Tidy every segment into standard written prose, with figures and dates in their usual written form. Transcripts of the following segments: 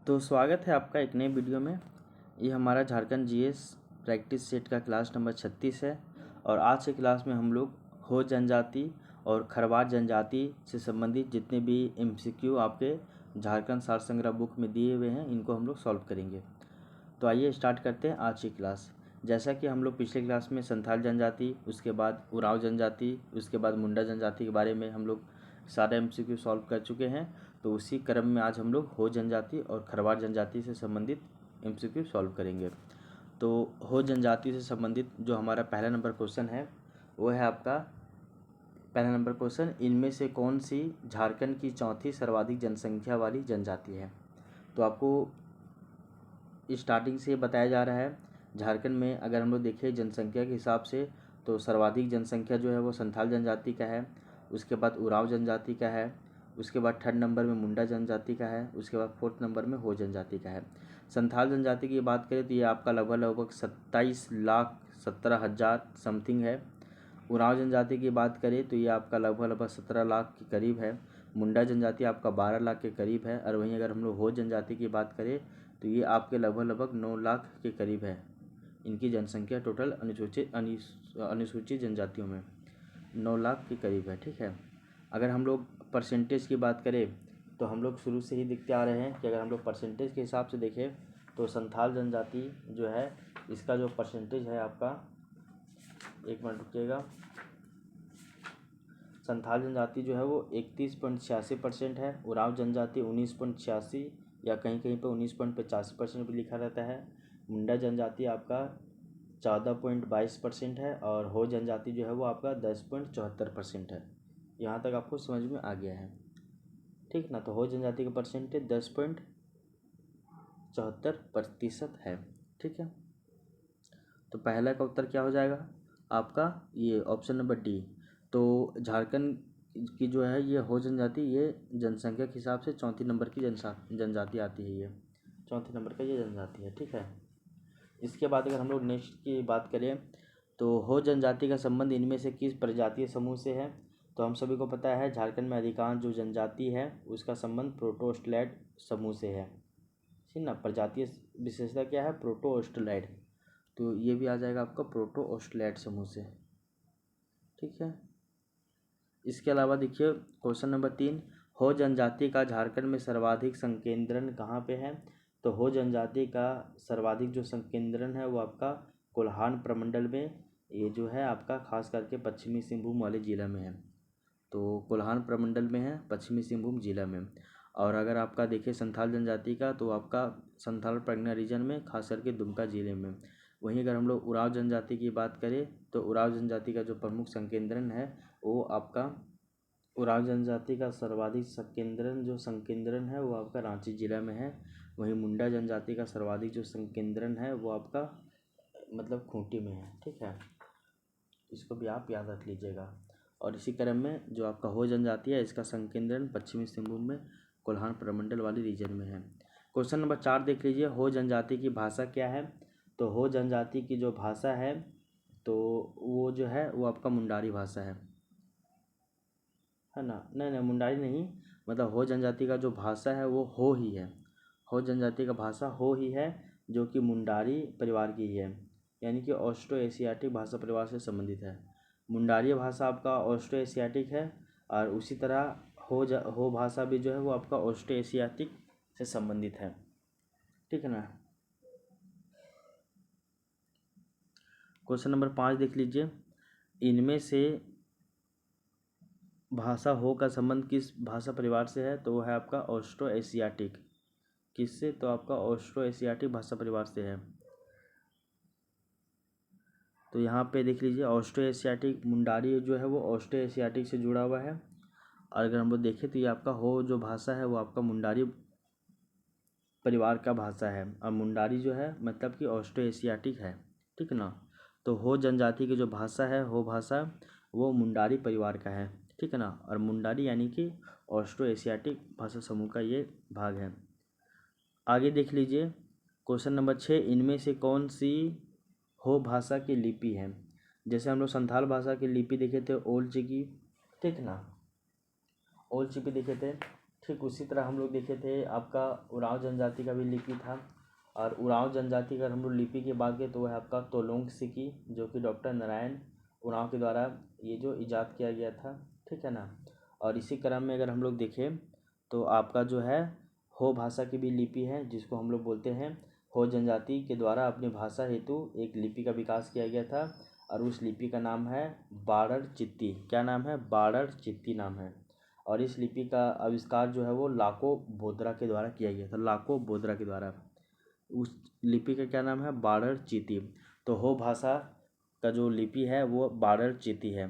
तो स्वागत है आपका एक नए वीडियो में। ये हमारा झारखंड जीएस प्रैक्टिस सेट का क्लास नंबर 36 है और आज के क्लास में हम लोग हो जनजाति और खरवार जनजाति से संबंधित जितने भी एमसीक्यू आपके झारखंड सार संग्रह बुक में दिए हुए हैं इनको हम लोग सॉल्व करेंगे। तो आइए स्टार्ट करते हैं आज की क्लास। जैसा कि हम लोग पिछले क्लास में संथाल जनजाति, उसके बाद उरांव जनजाति, उसके बाद मुंडा जनजाति के बारे में हम लोग सारे एमसीक्यू सॉल्व कर चुके हैं, तो उसी क्रम में आज हम लोग हो जनजाति और खरवार जनजाति से संबंधित एमसीक्यू सॉल्व करेंगे। तो हो जनजाति से संबंधित जो हमारा पहला नंबर क्वेश्चन है वो है आपका पहला नंबर क्वेश्चन, इनमें से कौन सी झारखंड की चौथी सर्वाधिक जनसंख्या वाली जनजाति है। तो आपको स्टार्टिंग से बताया जा रहा है झारखंड में अगर हम लोग देखें जनसंख्या के हिसाब से तो सर्वाधिक जनसंख्या जो है वो संथाल जनजाति का है, उसके बाद उरांव जनजाति का है, उसके बाद थर्ड नंबर में मुंडा जनजाति का है, उसके बाद फोर्थ नंबर में हो जनजाति का है। संथाल जनजाति की बात करें तो ये आपका लगभग 27,17,000 समथिंग है। उरांव जनजाति की बात करें तो ये आपका लगभग 17 लाख के करीब है। मुंडा जनजाति आपका 12 लाख के करीब है। और वहीं अगर हम लोग हो जनजाति की बात करें तो ये आपके लगभग 9 लाख के करीब है। इनकी जनसंख्या टोटल अनुसूचित जनजातियों में 9 लाख के करीब है। ठीक है, अगर हम लोग परसेंटेज की बात करें तो हम लोग शुरू से ही देखते आ रहे हैं कि अगर हम लोग परसेंटेज के हिसाब से देखें तो संथाल जनजाति जो है इसका जो परसेंटेज है आपका, एक मिनट रुकिएगा, संथाल जनजाति जो है वो 31.86% है। उरांव जनजाति 19.86 या कहीं कहीं पर 19.85% भी लिखा रहता है। मुंडा जनजाति आपका 14.22% है और हो जनजाति जो है वो आपका 10.74% है। यहाँ तक आपको समझ में आ गया है, ठीक ना। तो हो जनजाति का परसेंटेज 10.74% है। ठीक है, तो पहला का उत्तर क्या हो जाएगा आपका, ये ऑप्शन नंबर डी। तो झारखंड की जो है ये हो जनजाति ये जनसंख्या के हिसाब से चौथी नंबर की जनजाति आती है, ये चौथे नंबर का ये जनजाति है। ठीक है, इसके बाद अगर हम लोग नेक्स्ट की बात करें तो हो जनजाति का संबंध इनमें से किस प्रजातीय समूह से है। तो हम सभी को पता है झारखंड में अधिकांश जो जनजाति है उसका संबंध प्रोटोस्टलैड समूह से है। ठीक ना, प्रजातीय विशेषता क्या है, प्रोटोस्टलैड, तो ये भी आ जाएगा आपका प्रोटोस्टलैड समूह से। ठीक है, इसके अलावा देखिए क्वेश्चन नंबर 3, हो जनजाति का झारखंड में सर्वाधिक संकेंद्रण कहाँ पे है। तो हो जनजाति का सर्वाधिक जो संकेंद्रण है वो आपका कोल्हान प्रमंडल में, ये जो है आपका खास करके पश्चिमी सिंहभूम वाले ज़िला में है। तो कोल्हान प्रमंडल में है पश्चिमी सिंहभूम ज़िला में। और अगर आपका देखें संथाल जनजाति का तो आपका संथाल प्रज्ञा रीजन में खास करके दुमका ज़िले में। वहीं अगर हम लोग उरांव जनजाति की बात करें तो उरांव जनजाति का जो प्रमुख संकेंद्रण है वो आपका उरांव जनजाति का सर्वाधिक संकेंद्रण है वो आपका रांची ज़िला में है। वहीं मुंडा जनजाति का सर्वाधिक जो संकेंद्रण है वो आपका मतलब खूंटी में है। ठीक है, इसको भी आप याद रख लीजिएगा। और इसी क्रम में जो आपका हो जनजाति है इसका संकेंद्रण पश्चिमी सिंहभूम में कोल्हान प्रमंडल वाली रीजन में है। क्वेश्चन नंबर 4 देख लीजिए, हो जनजाति की भाषा क्या है। तो हो जनजाति की जो भाषा है तो वो जो है वो आपका मुंडारी भाषा है ना। नहीं, मुंडारी नहीं, मतलब हो जनजाति का जो भाषा है वो हो ही है। हो जनजाति का भाषा हो ही है जो कि मुंडारी परिवार की ही है, यानी कि ऑस्ट्रो एशियाटिक भाषा परिवार से संबंधित है। मुंडारी भाषा आपका ऑस्ट्रो एशियाटिक है और उसी तरह हो भाषा भी जो है वो आपका ऑस्ट्रो एशियाटिक से संबंधित है। ठीक है ना। क्वेश्चन नंबर 5 देख लीजिए, इनमें से भाषा हो का संबंध किस भाषा परिवार से है। तो वो है आपका ऑस्ट्रो एशियाटिक। किससे, तो आपका ऑस्ट्रो एशियाटिक भाषा परिवार से है। तो यहाँ पे देख लीजिए ऑस्ट्रो एशियाटिक मुंडारी जो है वो ऑस्ट्रो एशियाटिक से जुड़ा हुआ है। और अगर हम लोग देखें तो ये आपका हो जो भाषा है वो आपका मुंडारी परिवार का भाषा है और मुंडारी जो है मतलब कि ऑस्ट्रो एशियाटिक है। ठीक ना, तो हो जनजाति की जो भाषा है हो भाषा वो मुंडारी परिवार का है। ठीक है ना, और मुंडारी यानी कि ऑस्ट्रो एशियाटिक भाषा समूह का ये भाग है। आगे देख लीजिए क्वेश्चन नंबर 6, इनमें से कौन सी हो भाषा की लिपि है। जैसे हम लोग संथाल भाषा की लिपि देखे थे ओल चिकी, ठीक ना, ओल चिकी देखे थे। ठीक उसी तरह हम लोग देखे थे आपका उरांव जनजाति का भी लिपि था। और उरांव जनजाति का हम लोग लिपि की बात करें तो वह आपका तोलोंग सिकी, जो कि डॉक्टर नारायण उरांव के द्वारा ये जो इजाद किया गया था, ठीक है ना। और इसी क्रम में अगर हम लोग देखें तो आपका जो है हो भाषा की भी लिपि है, जिसको हम लोग बोलते हैं हो जनजाति के द्वारा अपनी भाषा हेतु एक लिपि का विकास किया गया था। और उस लिपि का नाम है बाड़र चित्ती। क्या नाम है? बाड़र चित्ती नाम है। और इस लिपि का आविष्कार जो है वो लाको बोद्रा के द्वारा किया गया था। लाको बोद्रा के द्वारा उस लिपि का क्या नाम है? बाड़र चित्ती। तो हो भाषा का जो लिपि है वो बाड़र चित्ती है।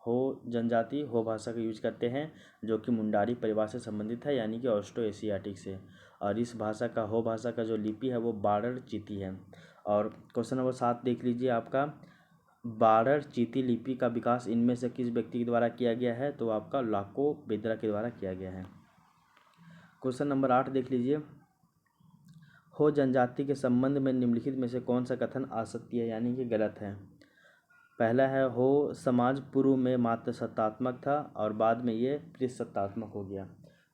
हो जनजाति हो भाषा का यूज करते हैं, जो कि मुंडारी परिवार से संबंधित है, यानी कि ऑस्ट्रो एशियाटिक से। और इस भाषा का हो भाषा का जो लिपि है वो बाड़र चित्ती है। और क्वेश्चन नंबर 7 देख लीजिए आपका, बाड़र चित्ती लिपि का विकास इनमें से किस व्यक्ति के द्वारा किया गया है? तो आपका लाको बेद्रा के द्वारा किया गया है। क्वेश्चन नंबर 8 देख लीजिए, हो जनजाति के संबंध में निम्नलिखित में से कौन सा कथन असत्य है, यानी कि गलत है? पहला है हो समाज पूर्व में मात्र सत्तात्मक था और बाद में ये त्रिसत्तात्मक हो गया।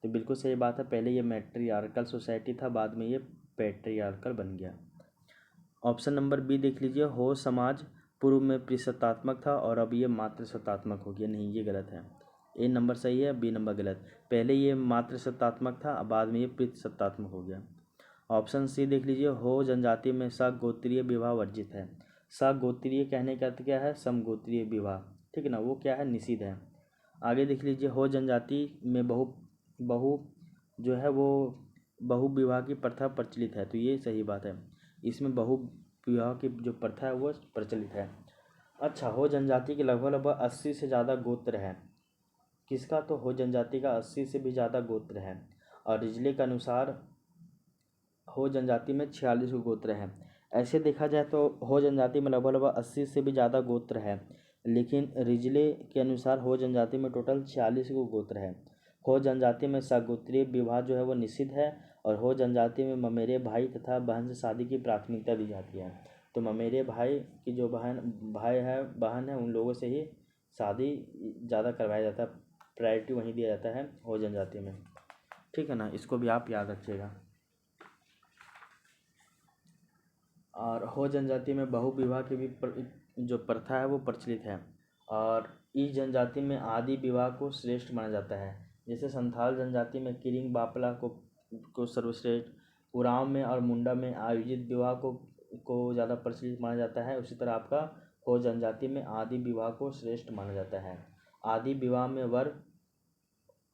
तो बिल्कुल सही बात है, पहले ये मैट्रियार्कल सोसाइटी था, बाद में ये पैट्रियार्कल बन गया। ऑप्शन नंबर बी देख लीजिए, हो समाज पूर्व में त्रिसत्तात्मक था और अब ये मात्र सत्तात्मक हो गया। नहीं, ये गलत है। ए नंबर सही है, बी नंबर गलत। पहले ये मात्र सत्तात्मक था, बाद में ये त्रिसत्तात्मक हो गया। ऑप्शन सी देख लीजिए, हो जनजाति में सगोत्रीय विवाह वर्जित है। सगोत्रीय कहने का अर्थ क्या है? समगोत्रीय विवाह, ठीक है ना, वो क्या है? निषिद्ध है। आगे देख लीजिए, हो जनजाति में बहु जो है वो बहु विवाह की प्रथा प्रचलित है। तो ये सही बात है, इसमें बहु विवाह की जो प्रथा है वो प्रचलित है। अच्छा, हो जनजाति के लगभग 80 से ज़्यादा गोत्र है। किसका? तो हो जनजाति का 80 से भी ज़्यादा गोत्र है। और रिजले के अनुसार हो जनजाति में 46 गोत्र हैं। ऐसे देखा जाए तो हो जनजाति में लगभग 80 से भी ज़्यादा गोत्र है, लेकिन रिजले के अनुसार हो जनजाति में टोटल 46 गोत्र है। हो जनजाति में सगोत्रीय विवाह जो है वो निषिद्ध है। और हो जनजाति में ममेरे भाई तथा बहन से शादी की प्राथमिकता दी जाती है। तो ममेरे भाई की जो बहन है उन लोगों से ही शादी ज़्यादा करवाया जाता है, प्रायोरिटी वहीं दिया जाता है हो जनजाति में, ठीक है ना। इसको भी आप याद रखिएगा। और हो जनजाति में बहु विवाह की भी जो प्रथा है वो प्रचलित है। और इस जनजाति में आदि विवाह को श्रेष्ठ माना जाता है। जैसे संथाल जनजाति में किरिंग बापला को सर्वश्रेष्ठ, उरांव में और मुंडा में आयोजित विवाह को ज़्यादा प्रचलित माना जाता है। उसी तरह आपका हो जनजाति में आदि विवाह को श्रेष्ठ माना जाता है। आदि विवाह में वर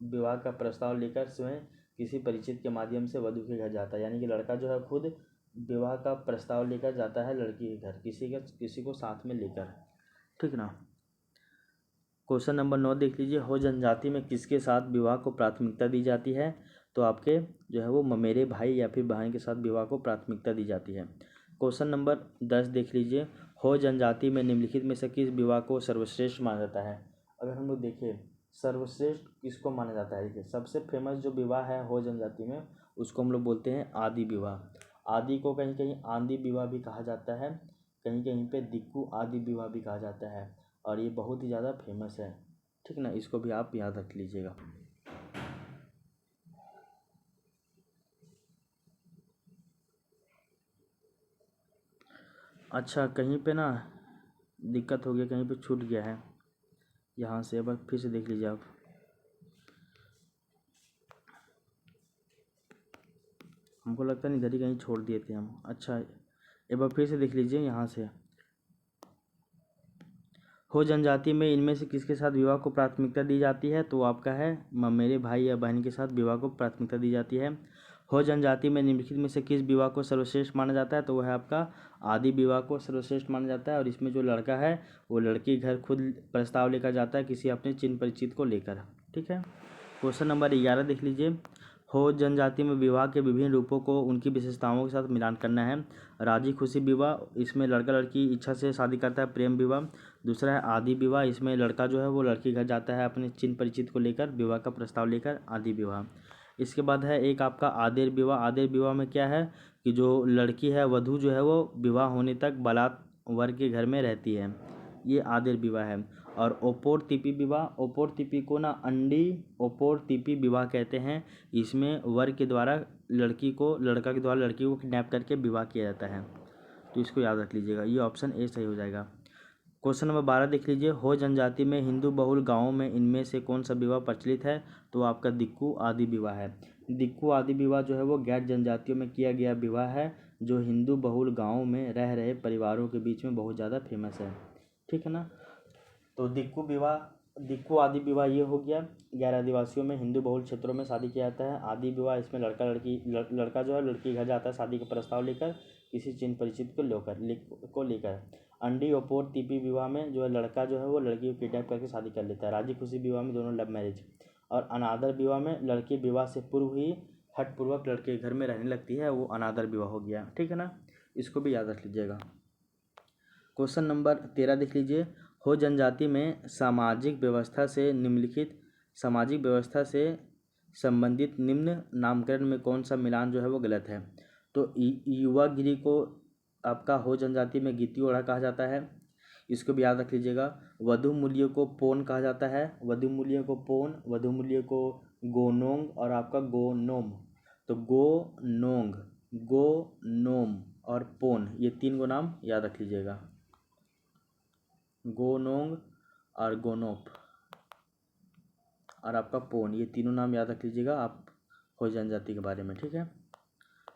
विवाह का प्रस्ताव लेकर स्वयं किसी परिचित के माध्यम से वधू के घर जाता है, यानी कि लड़का जो है खुद विवाह का प्रस्ताव लेकर जाता है लड़की के घर, किसी को साथ में लेकर, ठीक ना। क्वेश्चन नंबर 9 देख लीजिए, हो जनजाति में किसके साथ विवाह को प्राथमिकता दी जाती है? तो आपके जो है वो ममेरे भाई या फिर बहन के साथ विवाह को प्राथमिकता दी जाती है। क्वेश्चन नंबर 10 देख लीजिए, हो जनजाति में निम्नलिखित में से किस विवाह को सर्वश्रेष्ठ माना जाता है? अगर हम लोग देखें सर्वश्रेष्ठ किसको माना जाता है, देखिए सबसे फेमस जो विवाह है हो जनजाति में उसको हम लोग बोलते हैं आदि विवाह। आदि को कहीं कहीं आंधी विवाह भी कहा जाता है, कहीं कहीं पे दिक्कू आदि विवाह भी कहा जाता है। और ये बहुत ही ज़्यादा फेमस है, ठीक ना, इसको भी आप याद रख लीजिएगा। अच्छा, कहीं पे ना दिक्कत हो गया, कहीं पे छूट गया है, यहाँ से एक बार फिर से देख लीजिए आप। हमको लगता नहीं, इधर ही कहीं छोड़ दिए थे हम। अच्छा, एक बार फिर से देख लीजिए यहाँ से। हो जनजाति में इनमें से किसके साथ विवाह को प्राथमिकता दी जाती है? तो आपका है ममेरे भाई या बहन के साथ विवाह को प्राथमिकता दी जाती है। हो जनजाति में निम्नलिखित में से किस विवाह को सर्वश्रेष्ठ माना जाता है? तो वह है आपका आदि विवाह को सर्वश्रेष्ठ माना जाता है। और इसमें जो लड़का है वो लड़की घर खुद प्रस्ताव लेकर जाता है किसी अपने चिन्ह परिचित को लेकर, ठीक है। क्वेश्चन नंबर 11 देख लीजिए, हो जनजाति में विवाह के विभिन्न रूपों को उनकी विशेषताओं के साथ मिलान करना है। राजी खुशी विवाह, इसमें लड़का लड़की इच्छा से शादी करता है, प्रेम विवाह। दूसरा है आदि विवाह, इसमें लड़का जो है वो लड़की घर जाता है अपने चिन्ह परिचित को लेकर, विवाह का प्रस्ताव लेकर, आदि विवाह। इसके बाद है एक आपका आदेर विवाह। आदेर विवाह में क्या है कि जो लड़की है वधू जो है वो विवाह होने तक बारात वर के घर में रहती है, ये आदेर विवाह है। और ओपोर तिपी को ना अंडी ओपोर तिपी विवाह कहते हैं। इसमें वर के द्वारा लड़का के द्वारा लड़की को किडनैप करके विवाह किया जाता है। तो इसको याद रख लीजिएगा, ये ऑप्शन ए सही हो जाएगा। क्वेश्चन नंबर 12 देख लीजिए, हो जनजाति में हिंदू बहुल गांवों में इनमें से कौन सा विवाह प्रचलित है? तो आपका दिक्कू आदि विवाह है। दिक्कू आदि विवाह जो है वो गैर जनजातियों में किया गया विवाह है, जो हिंदू बहुल गांवों में रह रहे परिवारों के बीच में बहुत ज़्यादा फेमस है। ठीक है ना। तो दिक्कू आदि विवाह ये हो गया। गैर आदिवासियों में हिंदू बहुल क्षेत्रों में शादी किया जाता है। आदि विवाह इसमें लड़का जो है लड़की घर जाता है शादी का प्रस्ताव लेकर, किसी चिन्ह परिचित को लेकर। अंडी ओपोर तिपी विवाह में जो है लड़का जो है वो लड़की को किडनैप करके शादी कर लेता है। राजी खुशी विवाह में दोनों लव मैरिज। और अनादर विवाह में लड़की विवाह से पूर्व ही हठपूर्वक लड़के के घर में रहने लगती है, वो अनादर विवाह हो गया। ठीक है ना, इसको भी याद रख लीजिएगा। क्वेश्चन नंबर 13 देख लीजिए, हो जनजाति में सामाजिक व्यवस्था से संबंधित निम्न नामकरण में कौन सा मिलान जो है वो गलत है? तो युवागिरी को आपका हो जनजाति में गीती ओढ़ा कहा जाता है, इसको भी याद रख लीजिएगा। वधु मूल्य को पोन कहा जाता है, वधु मूल्य को पोन, वधु मूल्य को गोनोंग और आपका गोनोम। तो गोनोम और पोन, ये 3 गो नाम याद रख लीजिएगा, गोनोंग और गोनोप और आपका पोन, ये तीनों नाम याद रख लीजिएगा आप हो जनजाति के बारे में। ठीक है।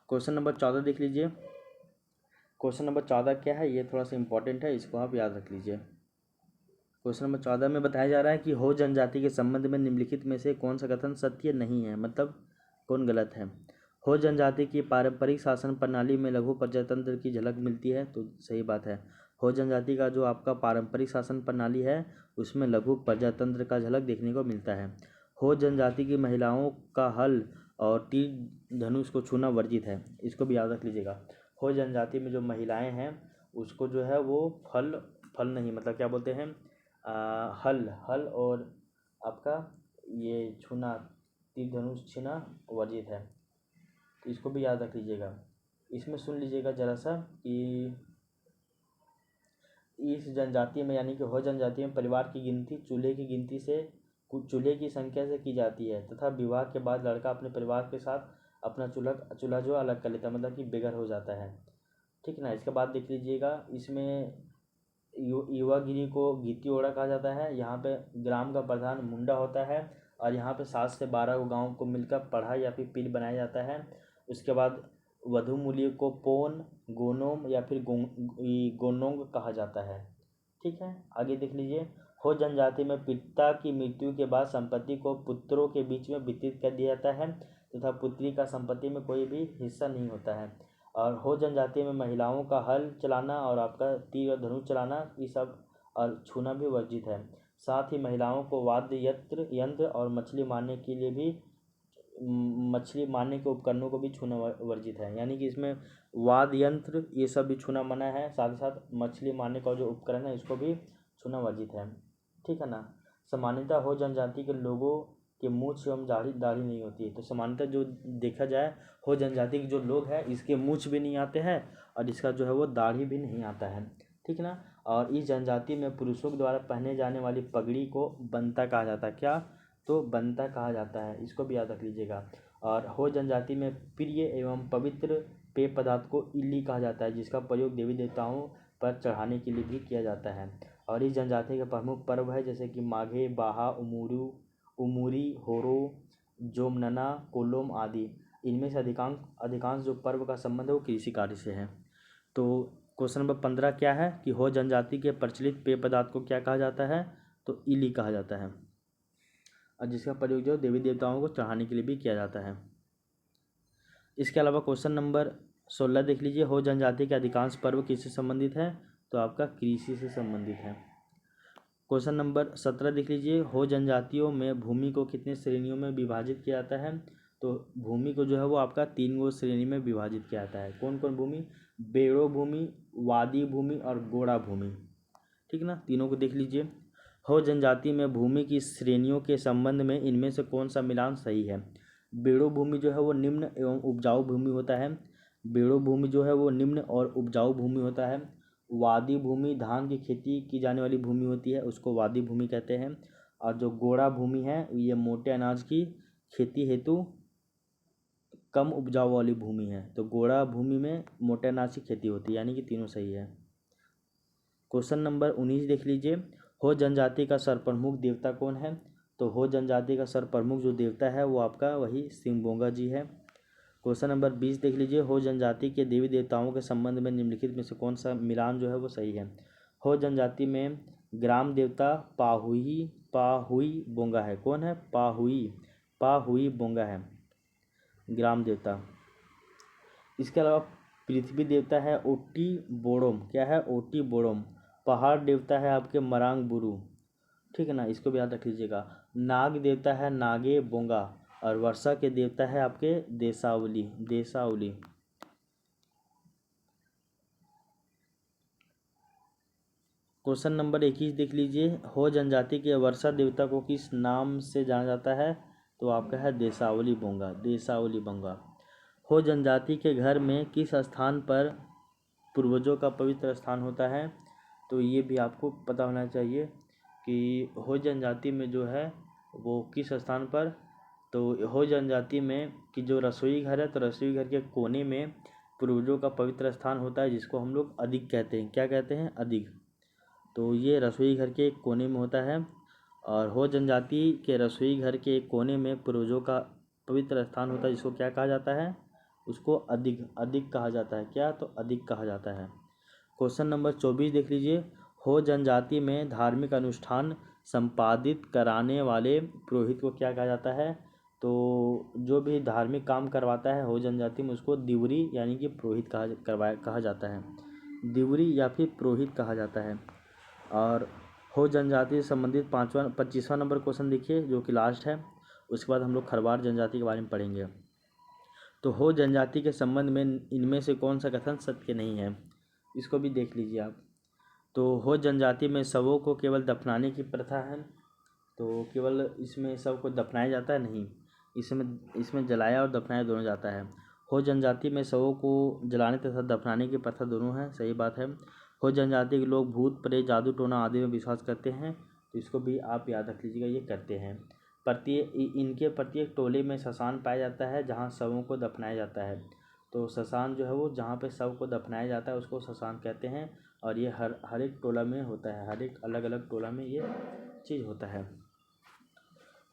क्वेश्चन नंबर 14 देख लीजिए। क्वेश्चन नंबर 14 क्या है, ये थोड़ा सा इंपॉर्टेंट है, इसको आप याद रख लीजिए। क्वेश्चन नंबर 14 में बताया जा रहा है कि हो जनजाति के संबंध में निम्नलिखित में से कौन सा कथन सत्य नहीं है, मतलब कौन गलत है? हो जनजाति की पारंपरिक शासन प्रणाली में लघु प्रजातंत्र की झलक मिलती है, तो सही बात है। हो जनजाति का जो आपका पारंपरिक शासन प्रणाली है उसमें लघु प्रजातंत्र का झलक देखने को मिलता है। हो जनजाति की महिलाओं का हल और तीर धनुष को छूना वर्जित है, इसको भी याद रख लीजिएगा। हो जनजाति में जो महिलाएं हैं उसको जो है वो फल नहीं, मतलब क्या बोलते हैं, हल और आपका ये छूना, तीर धनुष छूना वर्जित है, तो इसको भी याद रख लीजिएगा। इसमें सुन लीजिएगा ज़रा सा कि इस जनजाति में यानी कि हो जनजाति में परिवार की गिनती चूल्हे की संख्या से की जाती है तथा विवाह के बाद लड़का अपने परिवार के साथ अपना चूल्हा जो अलग कर लेता है, मतलब कि बेघर हो जाता है। ठीक ना। इसके बाद देख लीजिएगा, इसमें युवागिरी को गीती ओढ़ा कहा जाता है। यहाँ पे ग्राम का प्रधान मुंडा होता है और यहाँ पे 7 से 12 गाँव को मिलकर पढ़ा या फिर पीर बनाया जाता है। उसके बाद वधु मूल्य को पोन, गोनोम या फिर गोनोंग कहा जाता है। ठीक है। आगे देख लीजिए, हो जनजाति में पिता की मृत्यु के बाद संपत्ति को पुत्रों के बीच में वितरित कर दिया जाता है तथा पुत्री का संपत्ति में कोई भी हिस्सा नहीं होता है। और हो जनजाति में महिलाओं का हल चलाना और आपका तीर और धनुष चलाना ये सब और छूना भी वर्जित है। साथ ही महिलाओं को वाद्य यंत्र और मछली मारने के उपकरणों को भी छूना वर्जित है, यानी कि इसमें वाद्य यंत्र ये सब भी छूना मना है, साथ ही साथ मछली मारने का जो उपकरण है इसको भी छूना वर्जित है। ठीक है ना। सामान्यतः हो जनजाति के लोगों के मूंछ एवं दाढ़ी नहीं होती है, तो सामान्यतः जो देखा जाए हो जनजाति के जो लोग हैं इसके मूंछ भी नहीं आते हैं और इसका जो है वो दाढ़ी भी नहीं आता है। ठीक ना। और इस जनजाति में पुरुषों के द्वारा पहने जाने वाली पगड़ी को बंता कहा जाता है। क्या? तो बंता कहा जाता है, इसको भी याद रख लीजिएगा। और हो जनजाति में प्रिय एवं पवित्र पेय पदार्थ को इल्ली कहा जाता है, जिसका प्रयोग देवी देवताओं पर चढ़ाने के लिए भी किया जाता है। और इस जनजाति का प्रमुख पर्व है जैसे कि माघे, बाहा, उमुरी, होरो, जोमनना, कोलोम आदि। इनमें से अधिकांश जो पर्व का संबंध है वो कृषि कार्य से है। तो क्वेश्चन नंबर 15 क्या है कि हो जनजाति के प्रचलित पेय पदार्थ को क्या कहा जाता है? तो इली कहा जाता है, और जिसका प्रयोग जो देवी देवताओं को चढ़ाने के लिए भी किया जाता है। इसके अलावा क्वेश्चन नंबर 16 देख लीजिए, हो जनजाति के अधिकांश पर्व किससे संबंधित है? तो आपका कृषि से संबंधित है। क्वेश्चन नंबर 17 देख लीजिए, हो जनजातियों में भूमि को कितने श्रेणियों में विभाजित किया जाता है? तो भूमि को जो है वो आपका 3 गो श्रेणी में विभाजित किया जाता है। कौन कौन भूमि? बेड़ो भूमि, वादी भूमि और गोड़ा भूमि। ठीक ना, तीनों को देख लीजिए। हो जनजाति में भूमि की श्रेणियों के संबंध में इनमें से कौन सा मिलान सही है? बेड़ो भूमि जो है वो निम्न एवं उपजाऊ भूमि होता है। बेड़ो भूमि जो है वो निम्न और उपजाऊ भूमि होता है। वादी भूमि धान की खेती की जाने वाली भूमि होती है उसको वादी भूमि कहते हैं। और जो गोड़ा भूमि है ये मोटे अनाज की खेती हेतु कम उपजाऊ वाली भूमि है। तो गोड़ा भूमि में मोटे अनाज की खेती होती है, यानी कि तीनों सही है। क्वेश्चन नंबर 19 देख लीजिए। हो जनजाति का सर्वप्रमुख देवता कौन है? तो हो जनजाति का सर्वप्रमुख जो देवता है वो आपका वही सिंगबोंगा जी है। क्वेश्चन नंबर 20 देख लीजिए। हो जनजाति के देवी देवताओं के संबंध में निम्नलिखित में से कौन सा मिलान जो है वो सही है? हो जनजाति में ग्राम देवता पाहुई बोंगा है। कौन है? पाहुई बोंगा है ग्राम देवता। इसके अलावा पृथ्वी देवता है ओटी बोड़ोम। क्या है? ओटी बोड़ोम। पहाड़ देवता है आपके मरांग बुरु। ठीक है ना, इसको भी याद रख लीजिएगा। नाग देवता है नागे बोंगा। और वर्षा के देवता है आपके देसावली। क्वेश्चन नंबर 21 देख लीजिए। हो जनजाति के वर्षा देवता को किस नाम से जाना जाता है? तो आपका है देसावली बोंगा। हो जनजाति के घर में किस स्थान पर पूर्वजों का पवित्र स्थान होता है? तो ये भी आपको पता होना चाहिए कि हो जनजाति में जो है वो किस स्थान पर। तो हो जनजाति में कि जो रसोई घर है तो रसोई घर के कोने में पूर्वजों का पवित्र स्थान होता है जिसको हम लोग अदिक कहते हैं। क्या कहते हैं? अदिक। तो ये रसोई घर के एक कोने में होता है। और हो जनजाति के रसोई घर के एक कोने में पूर्वजों का पवित्र स्थान होता है जिसको क्या कहा जाता है? उसको अदिक कहा जाता है। क्या? तो अदिक कहा जाता है। क्वेश्चन नंबर 24 देख लीजिए। हो जनजाति में धार्मिक अनुष्ठान संपादित कराने वाले पुरोहित को क्या कहा जाता है? तो जो भी धार्मिक काम करवाता है हो जनजाति में उसको दिवरी यानी कि पुरोहित कहा जाता है। दिवरी या फिर पुरोहित कहा जाता है। और हो जनजाति से संबंधित 25वां नंबर क्वेश्चन देखिए जो कि लास्ट है। उसके बाद हम लोग खरवार जनजाति के बारे में पढ़ेंगे। तो हो जनजाति के संबंध में इनमें से कौन सा कथन सत्य नहीं है? इसको भी देख लीजिए आप। तो हो जनजाति में शवों को केवल दफनाने की प्रथा है। तो केवल इसमें शव को दफनाया जाता है? नहीं, इसमें जलाया और दफनाया दोनों जाता है। हो जनजाति में शवों को जलाने तथा दफनाने की प्रथा दोनों है। सही बात है। हो जनजाति के लोग भूत प्रेत जादू टोना आदि में विश्वास करते हैं। तो इसको भी आप याद रख लीजिएगा, ये करते हैं। इनके प्रत्येक टोले में श्मशान पाया जाता है जहाँ शवों को दफनाया जाता है। तो श्मशान जो है वो जहाँ पे शव को दफनाया जाता है उसको श्मशान कहते हैं। और ये हर एक टोला में होता है, हर एक अलग अलग टोला में ये चीज़ होता है।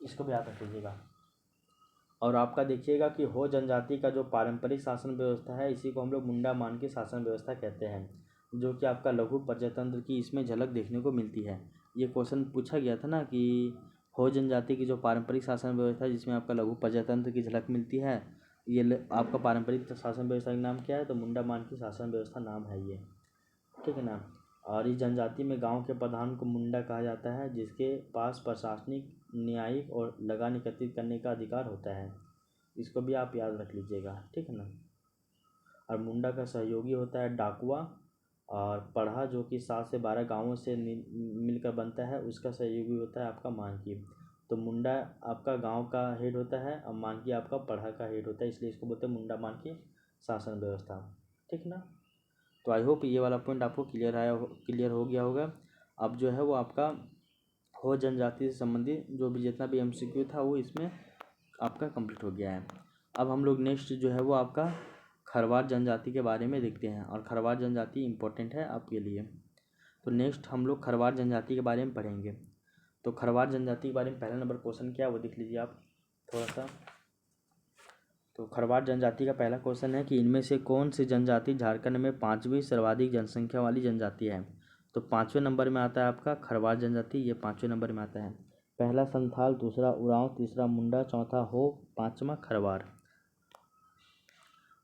इसको भी याद रख लीजिएगा। और आपका देखिएगा कि हो जनजाति का जो पारंपरिक शासन व्यवस्था है इसी को हम लोग मुंडा मान की शासन व्यवस्था कहते हैं, जो कि आपका लघु प्रजातंत्र की इसमें झलक देखने को मिलती है। ये क्वेश्चन पूछा गया था ना कि हो जनजाति की जो पारंपरिक शासन व्यवस्था है जिसमें आपका लघु प्रजातंत्र की झलक मिलती है, ये आपका पारंपरिक शासन व्यवस्था का नाम क्या है? तो मुंडा मान की शासन व्यवस्था नाम है ये। ठीक है ना। और इस जनजाति में गांव के प्रधान को मुंडा कहा जाता है जिसके पास प्रशासनिक न्यायिक और लगान एकत्रित करने का अधिकार होता है। इसको भी आप याद रख लीजिएगा। ठीक है ना। और मुंडा का सहयोगी होता है डाकुआ। और पढ़ा जो कि 7 से 12 गांवों से मिलकर बनता है उसका सहयोगी होता है आपका मानकी। तो मुंडा आपका गांव का हेड होता है और मानकी आपका पढ़ा का हेड होता है, इसलिए इसको बोलते हैं मुंडा मानकी शासन व्यवस्था। ठीक ना। तो आई होप ये वाला पॉइंट आपको क्लियर हो गया होगा। अब जो है वो आपका हो जनजाति से संबंधित जो भी जितना भी MCQ था वो इसमें आपका कंप्लीट हो गया है। अब हम लोग नेक्स्ट जो है वो आपका खरवार जनजाति के बारे में देखते हैं। और खरवार जनजाति इम्पोर्टेंट है आपके लिए। तो नेक्स्ट हम लोग खरवार जनजाति के बारे में पढ़ेंगे। तो खरवार जनजाति के बारे में पहला नंबर क्वेश्चन क्या है वो देख लीजिए आप थोड़ा सा। तो खरवार जनजाति का पहला क्वेश्चन है कि इनमें से कौन सी जनजाति झारखंड में 5वीं सर्वाधिक जनसंख्या वाली जनजाति है? तो 5वें नंबर में आता है आपका खरवार जनजाति, ये 5वें नंबर में आता है। पहला संथाल, दूसरा उरांव, तीसरा मुंडा, चौथा हो, 5वां खरवार।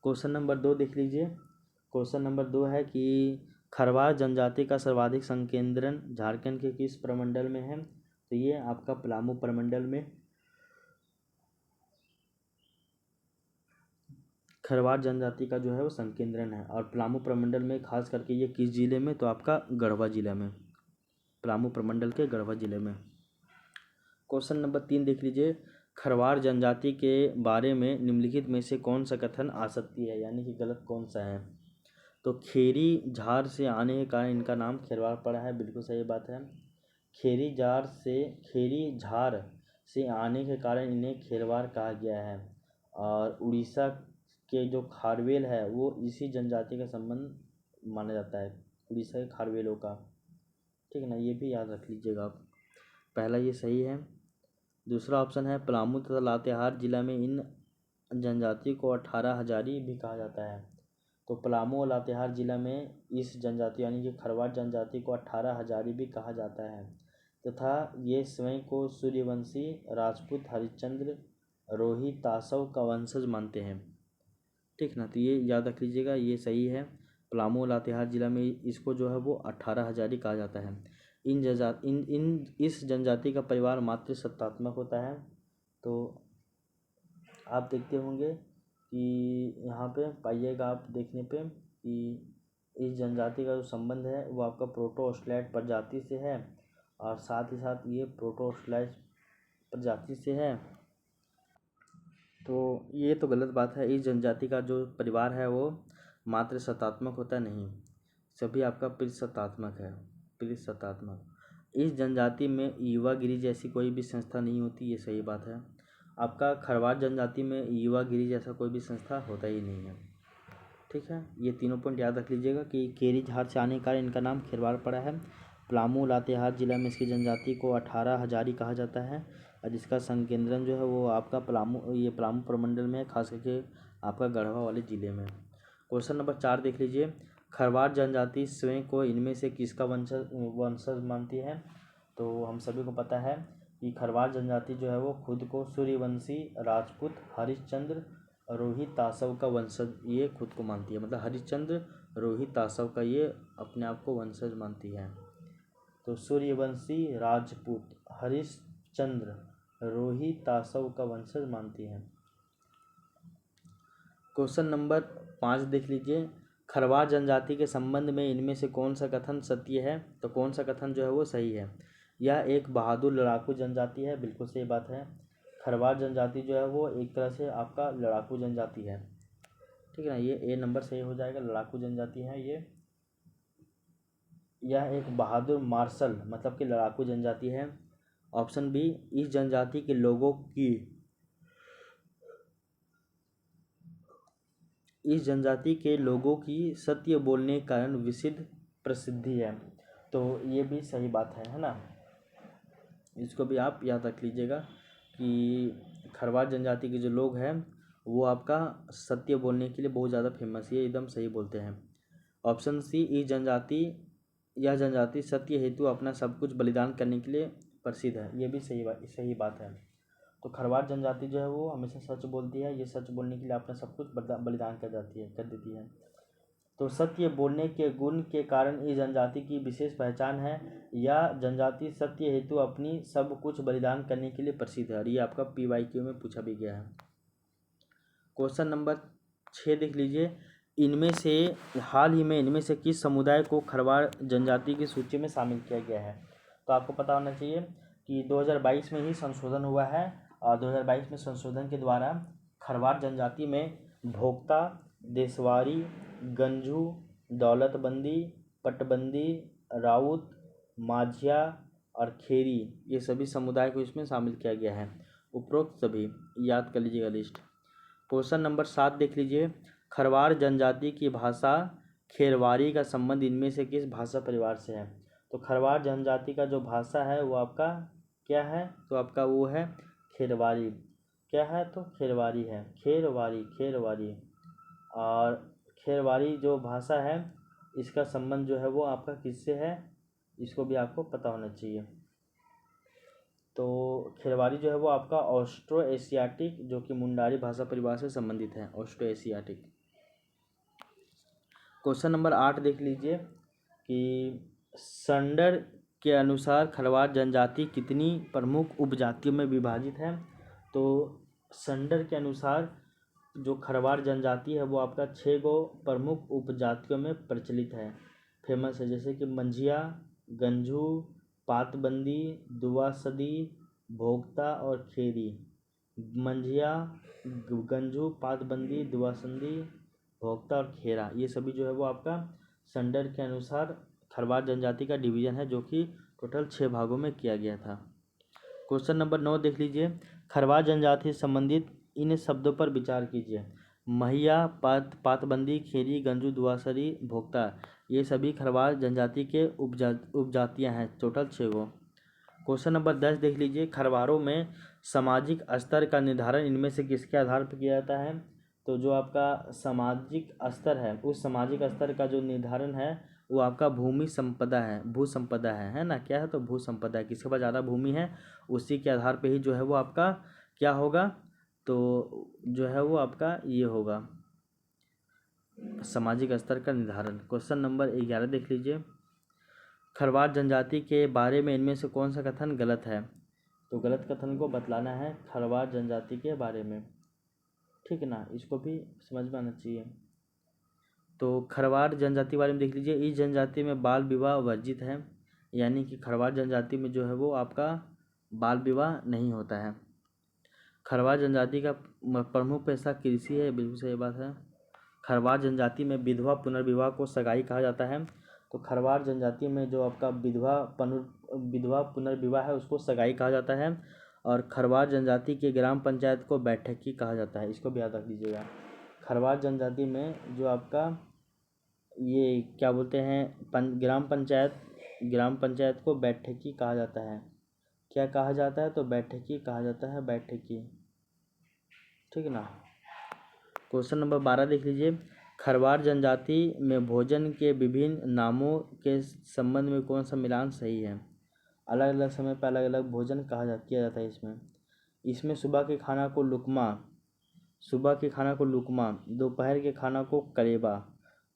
क्वेश्चन नंबर 2 देख लीजिए। क्वेश्चन नंबर 2 है कि खरवार जनजाति का सर्वाधिक संकेंद्रण झारखंड के किस प्रमंडल में है? तो ये आपका पलामू प्रमंडल में खरवार जनजाति का जो है वो संकेंद्रण है। और पलामू प्रमंडल में खास करके ये किस जिले में? तो आपका गढ़वा जिला में, पलामू प्रमंडल के गढ़वा जिले में। क्वेश्चन नंबर 3 देख लीजिए। खरवार जनजाति के बारे में निम्नलिखित में से कौन सा कथन असत्य है, यानी कि गलत कौन सा है? तो खेरी झार से आने के कारण इनका नाम खेरवाड़ पड़ा है, बिल्कुल सही बात है। खेरी झार से आने के कारण इन्हें खेरवाड़ कहा गया है। और उड़ीसा के जो खारवेल है वो इसी जनजाति का संबंध माना जाता है, उड़ीसा के खारवेलों का, ठीक है ना, ये भी याद रख लीजिएगा आप। पहला ये सही है। दूसरा ऑप्शन है पलामू तथा लातेहार जिला में इन जनजाति को 18 हजारी भी कहा जाता है। तो पलामू और लातेहार जिला में इस जनजाति यानी कि खरवार जनजाति को 18 हजारी भी कहा जाता है तथा ये स्वयं को सूर्यवंशी, राजपूत, हरिश्चंद्र, रोहित, तासव का वंशज मानते हैं, ठीक ना। तो ये याद रख लीजिएगा, ये सही है। पलामू और लातेहार जिला में इसको जो है वो 18 हजारी कहा जाता है। इस जनजाति का परिवार मातृ सत्तात्मक होता है। तो आप देखते होंगे कि यहाँ पे पाइएगा आप देखने पे कि इस जनजाति का जो संबंध है वो आपका प्रोटोस्टैट प्रजाति से है और साथ ही साथ ये प्रोटोस्टैट प्रजाति से है। तो ये तो गलत बात है। इस जनजाति का जो परिवार है वो मातृ सत्तात्मक होता नहीं, सभी आपका पितृसत्तात्मक है, पितृसत्तात्मक। इस जनजाति में युवागिरी जैसी कोई भी संस्था नहीं होती, ये सही बात है। आपका खरवार जनजाति में युवागिरी जैसा कोई भी संस्था होता ही नहीं है, ठीक है। ये तीनों पॉइंट याद रख लीजिएगा कि खेरी झार से आने के कारण इनका नाम खेरवाड़ पड़ा है। पलामू लातेहार जिला में इसकी जनजाति को 18 हजारी कहा जाता है और जिसका संकेंद्रण जो है वो आपका पलामू प्रमंडल में है, खास करके आपका गढ़वा वाले ज़िले में। क्वेश्चन नंबर 4 देख लीजिए। खरवार जनजाति स्वयं को इनमें से किसका वंशज मानती है? तो हम सभी को पता है कि खरवार जनजाति जो है वो खुद को सूर्यवंशी, राजपूत, हरिश्चंद्र, रोहित, तासव का वंशज ये खुद को मानती है। मतलब हरिश्चंद्र, रोहित, तासव का ये अपने आप को वंशज मानती है। तो सूर्यवंशी, राजपूत, हरिश्चंद्र, रोहित, तासव का वंशज मानती है। क्वेश्चन नंबर 5 देख लीजिए। खरवार जनजाति के संबंध में इनमें से कौन सा कथन सत्य है? तो कौन सा कथन जो है वो सही है? यह एक बहादुर लड़ाकू जनजाति है, बिल्कुल सही बात है। खरवार जनजाति जो है वो एक तरह से आपका लड़ाकू जनजाति है, ठीक है ना। ये ए नंबर सही हो जाएगा, लड़ाकू जनजाति है ये। यह एक बहादुर मार्शल मतलब कि लड़ाकू जनजाति है। ऑप्शन बी, इस जनजाति के लोगों की इस जनजाति के लोगों की सत्य बोलने के कारण विसिद्ध प्रसिद्धि है। तो ये भी सही बात है ना। इसको भी आप याद रख लीजिएगा कि खरवार जनजाति के जो लोग हैं वो आपका सत्य बोलने के लिए बहुत ज़्यादा फेमस है, ये एकदम सही बोलते हैं। ऑप्शन सी, यह जनजाति सत्य हेतु अपना सब कुछ बलिदान करने के लिए प्रसिद्ध है, ये भी सही बात है। तो खरवार जनजाति जो है वो हमेशा सच बोलती है, ये सच बोलने के लिए अपना सब कुछ बलिदान कर देती है। तो सत्य बोलने के गुण के कारण इस जनजाति की विशेष पहचान है। यह जनजाति सत्य हेतु अपनी सब कुछ बलिदान करने के लिए प्रसिद्ध है और ये आपका PYQ में पूछा भी गया है। क्वेश्चन नंबर 6 देख लीजिए। हाल ही में इनमें से किस समुदाय को खरवार जनजाति की सूची में शामिल किया गया है? तो आपको पता होना चाहिए कि 2022 में ही संशोधन हुआ है और 2022 में संशोधन के द्वारा खरवार जनजाति में भोक्ता, देशवारी, गंजू, दौलतबंदी, पटबंदी, राउत, माझिया और खेरी ये सभी समुदाय को इसमें शामिल किया गया है। उपरोक्त सभी याद कर लीजिएगा लिस्ट। क्वेश्चन नंबर 7 देख लीजिए। खरवार जनजाति की भाषा खेरवारी का संबंध इनमें से किस भाषा परिवार से है? तो खरवार जनजाति का जो भाषा है वो आपका क्या है? तो आपका वो है खेरवारी। क्या है? तो खेरवारी है, खेरवारी। और खेरवारी जो भाषा है इसका संबंध जो है वो आपका किससे है, इसको भी आपको पता होना चाहिए। तो खेरवारी जो है वो आपका ऑस्ट्रो एशियाटिक जो कि मुंडारी भाषा परिवार से संबंधित है, ऑस्ट्रो एशियाटिक। क्वेश्चन नंबर 8 देख लीजिए कि संडर के अनुसार खरवार जनजाति कितनी प्रमुख उपजातियों में विभाजित है? तो संडर के अनुसार जो खरवार जनजाति है वो आपका 6 गो प्रमुख उपजातियों में प्रचलित है, फेमस है, जैसे कि मंझिया, गंजू, पातबंदी, दुआसदी, भोक्ता और खेरी। मंझिया, गंजू, पातबंदी, दुआसंदी, भोक्ता और खेरा, ये सभी जो है वो आपका संडर के अनुसार खरवार जनजाति का डिवीजन है, जो कि टोटल 6 भागों में किया गया था। क्वेश्चन नंबर 9 देख लीजिए। खरवार जनजाति से संबंधित इन शब्दों पर विचार कीजिए। महिया, पातबंदी, खेरी, गंजू, दुआसरी, भोक्ता, ये सभी खरवार जनजाति के उपजातियां हैं, टोटल 6 गो। क्वेश्चन नंबर 10 देख लीजिए। खरवारों में सामाजिक स्तर का निर्धारण इनमें से किसके आधार पर किया जाता है? तो जो आपका सामाजिक स्तर है, उस सामाजिक स्तर का जो निर्धारण है वो आपका भूमि संपदा है, भू संपदा है ना? क्या है? तो भू संपदा है। किसके पास ज़्यादा भूमि है उसी के आधार पे ही जो है वो आपका क्या होगा? तो जो है वो आपका ये होगा सामाजिक स्तर का निर्धारण। क्वेश्चन नंबर 11 देख लीजिए। खरवार जनजाति के बारे में इनमें से कौन सा कथन गलत है? तो गलत कथन को बतलाना है खरवार जनजाति के बारे में, ठीक है ना? इसको भी समझ में आना चाहिए। तो खरवार जनजाति के बारे में देख लीजिए। इस जनजाति में बाल विवाह वर्जित है, यानी कि खरवार जनजाति में जो है वो आपका बाल विवाह नहीं होता है। खरवार जनजाति का प्रमुख पेशा कृषि है, बिल्कुल सही बात है। खरवार जनजाति में विधवा पुनर्विवाह को सगाई कहा जाता है। तो खरवार जनजाति में जो आपका विधवा पुनर्विवाह है उसको सगाई कहा जाता है। और खरवार जनजाति के ग्राम पंचायत को बैठकी कहा जाता है, इसको भी याद रख लीजिएगा। खरवार जनजाति में जो आपका ये क्या बोलते हैं ग्राम पंचायत को बैठकी कहा जाता है। क्या कहा जाता है? तो बैठकी कहा जाता है, बैठकी, ठीक है ना? क्वेश्चन नंबर 12 देख लीजिए। खरवार जनजाति में भोजन के विभिन्न नामों के संबंध में कौन सा मिलान सही है? अलग अलग समय पर अलग अलग भोजन किया जाता है इसमें सुबह के खाना को लुकमा, दोपहर के खाना को कलेबा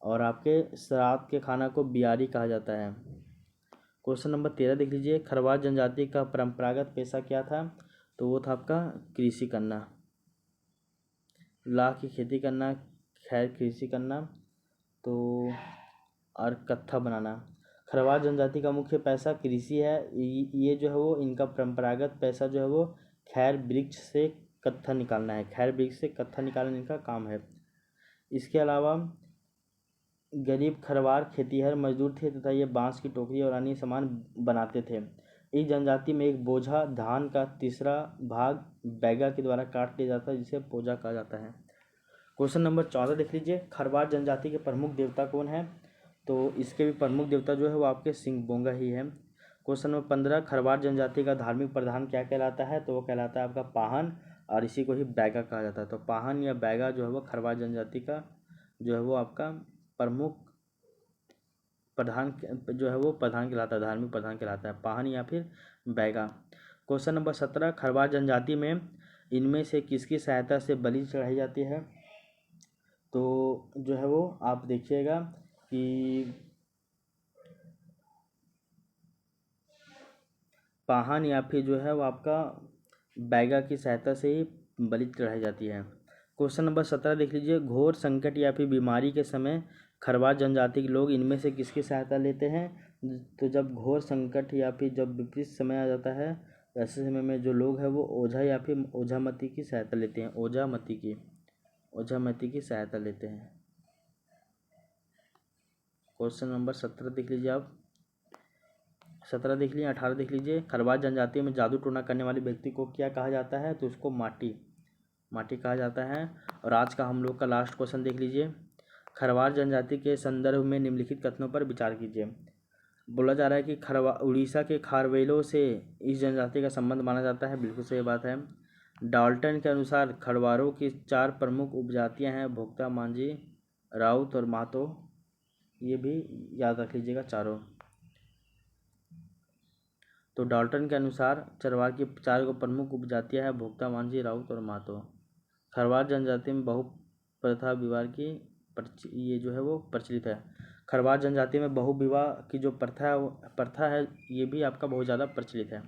और आपके रात के खाना को बियारी कहा जाता है। क्वेश्चन नंबर 13 देख लीजिए। खरवार जनजाति का परंपरागत पेशा क्या था? तो वो था आपका कृषि करना, लाख की खेती करना, खैर कृषि करना, तो और कत्था बनाना। खरवार जनजाति का मुख्य पेशा कृषि है। ये जो है वो इनका परंपरागत पेशा जो है वो खैर वृक्ष से कत्था निकालना है, खैर वृक्ष से कत्था निकालना इनका काम है। इसके अलावा गरीब खरवार खेतीहर मजदूर थे तथा ये बांस की टोकरी और अन्य सामान बनाते थे। इस जनजाति में एक बोझा धान का तीसरा भाग बैगा के द्वारा काट लिया जाता है, जिसे पोजा कहा जाता है। क्वेश्चन नंबर 14 देख लीजिए। खरवार जनजाति के प्रमुख देवता कौन है? तो इसके भी प्रमुख देवता जो है वो आपके सिंहबोंगा ही है। Question number 15। खरवार जनजाति का धार्मिक प्रधान क्या कहलाता है? तो वो कहलाता है आपका पाहन, और इसी को ही बैगा कहा जाता है। तो पाहन या बैगा जो है वो खरवार जनजाति का जो है वो आपका प्रमुख प्रधान जो है वो प्रधान कहलाता है, धार्मिक प्रधान कहलाता है, पाहन या फिर बैगा। Question number 17। खरवार जनजाति में इनमें से किसकी सहायता से बलि चढ़ाई जाती है? तो जो है वो आप देखिएगा कि पाहन या फिर जो है वो आपका बैगा की सहायता से ही बलि चढ़ाई जाती है। क्वेश्चन नंबर 17 देख लीजिए। घोर संकट या फिर बीमारी के समय खरवार जनजाति के लोग इनमें से किसकी सहायता लेते हैं? तो जब घोर संकट या फिर जब विपरीत समय आ जाता है, ऐसे समय में जो लोग हैं वो ओझा या फिर ओझामती की सहायता लेते हैं, ओझामती की सहायता लेते हैं। क्वेश्चन नंबर 17 देख लीजिए आप, 17 देख लीजिए, 18 देख लीजिए। खरवार जनजाति में जादू टोना करने वाले व्यक्ति को क्या कहा जाता है? तो उसको माटी कहा जाता है। और आज का हम लोग का लास्ट क्वेश्चन देख लीजिए। खरवार जनजाति के संदर्भ में निम्नलिखित कथनों पर विचार कीजिए। बोला जा रहा है कि उड़ीसा के खारवेलों से इस जनजाति का संबंध माना जाता है, बिल्कुल सही बात है। डाल्टन के अनुसार खरवारों की 4 प्रमुख उपजातियां हैं, भोक्ता, मांझी, राउत और महतो। ये भी याद रख लीजिएगा चारों। तो डाल्टन के अनुसार खरवार की 4 प्रमुख उपजातियां हैं, भोक्ता, मांझी, राउत और महतो। खरवार जनजाति में बहुप्रथा विवाह की ये जो है वो प्रचलित है। खरवार जनजाति में बहु विवाह की जो प्रथा है ये भी आपका बहुत ज़्यादा प्रचलित है,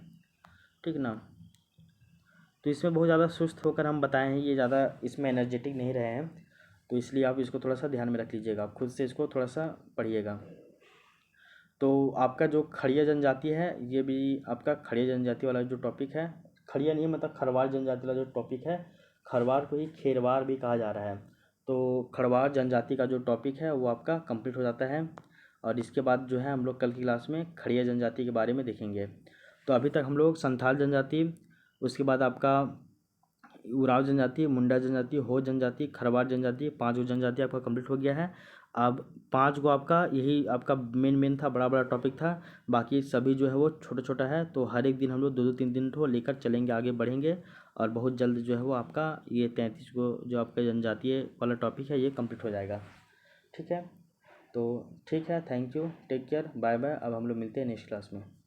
ठीक ना? तो इसमें बहुत ज़्यादा सुस्त होकर हम बताए हैं, ये ज़्यादा इसमें एनर्जेटिक नहीं रहे हैं, तो इसलिए आप इसको थोड़ा सा ध्यान में रख लीजिएगा, आप खुद से इसको थोड़ा सा पढ़िएगा। तो आपका जो खड़िया जनजाति है ये भी आपका खड़िया जनजाति वाला जो टॉपिक है, खड़िया नहीं मतलब खरवार जनजाति वाला जो टॉपिक है, खरवार को ही खेरवार भी कहा जा रहा है। तो खरवार जनजाति का जो टॉपिक है वो आपका कंप्लीट हो जाता है। और इसके बाद जो है हम लोग कल की क्लास में खड़िया जनजाति के बारे में देखेंगे। तो अभी तक हम लोग संथाल जनजाति, उसके बाद आपका उराव जनजाति, मुंडा जनजाति, हो जनजाति, खरवार जनजाति, 5 गो जनजाति आपका कंप्लीट हो गया है। अब 5 गो आपका यही आपका मेन था, बड़ा बड़ा टॉपिक था। बाकी सभी जो है वो छोटा छोटा है। तो हर एक दिन हम लोग 2-2 3-3 ठो लेकर चलेंगे, आगे बढ़ेंगे। और बहुत जल्द जो है वो आपका ये 33 गो जो आपका जनजातीय वाला टॉपिक है ये कंप्लीट हो जाएगा। ठीक है, तो ठीक है, thank you, take care, bye bye. अब हम लोग मिलते हैं नेक्स्ट क्लास में।